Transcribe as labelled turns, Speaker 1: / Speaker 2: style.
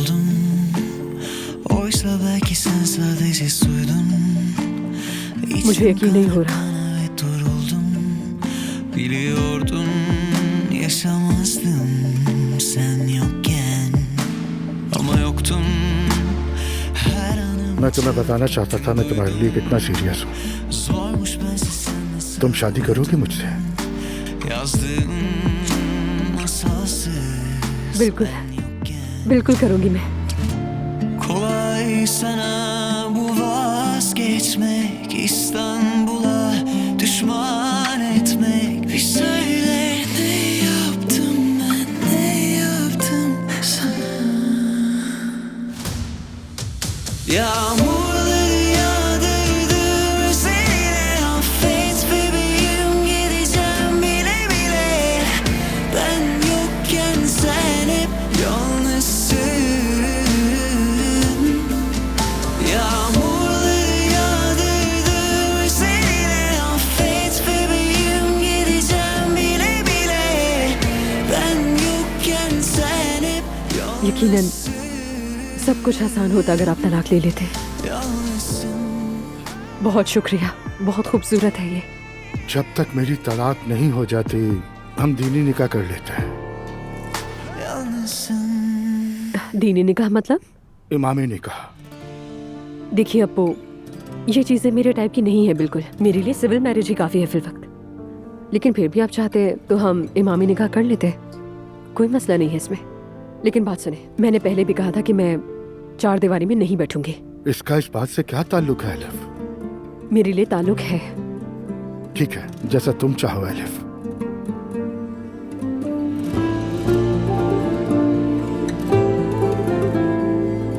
Speaker 1: oldum. Oysa belki sen sadece suydun.
Speaker 2: मुझे यकीन नहीं हो रहा।
Speaker 1: Ve duruldum. Biliyordum yaşamazdım sen yokken. Ama yoktum. Her anım
Speaker 3: मैं तुम्हें बताना चाहता था मैं तुम्हारे लिए कितना सीरियस हूँ।
Speaker 1: zormuş bensiz sen nasıl
Speaker 3: तुम शादी करोगी मुझसे?
Speaker 1: yazdığım masalsız.
Speaker 2: बिल्कुल बिल्कुल करूंगी मैं।
Speaker 1: Kolay sana bu vazgeçmek, İstanbul'a düşman etmek. Bir söyle ne yaptım ben, ne yaptım sana? Yağmurları yağdırdım üzerine, affet bebeğim, gideceğim bile bile. Ben yokken sen hep yalnızsın. Yağmurları yağdırdım üzerine, affet bebeğim, gideceğim bile bile. Ben yokken sen hep
Speaker 2: यकीनन सब कुछ आसान होता अगर आप तलाक ले लेते।
Speaker 1: yalnızsın.
Speaker 2: बहुत शुक्रिया, बहुत खूबसूरत है ये।
Speaker 3: जब तक मेरी तलाक नहीं हो जाती हम दीनी निकाह कर लेते हैं।
Speaker 1: Yalnızsın.
Speaker 2: दीनी निकाह मतलब?
Speaker 3: इमामी निकाह।
Speaker 2: देखिए अप्पू, ये चीज़ें मेरे टाइप की नहीं है बिल्कुल। मेरे लिए सिविल मैरिज ही काफ़ी है फिल वक्त। लेकिन फिर भी आप चाहते तो हम इमामी निकाह कर लेते। कोई मसला नहीं है इसमें। लेकिन बात सुने, मैंने पहले भी कहा था कि मैं चार दीवारी में नहीं बैठूंगी।
Speaker 3: इसका इस बात से क्या ताल्लुक है एलिफ?
Speaker 2: मेरे लिए ताल्लुक है।
Speaker 3: ठीक है, जैसा तुम चाहो एलिफ।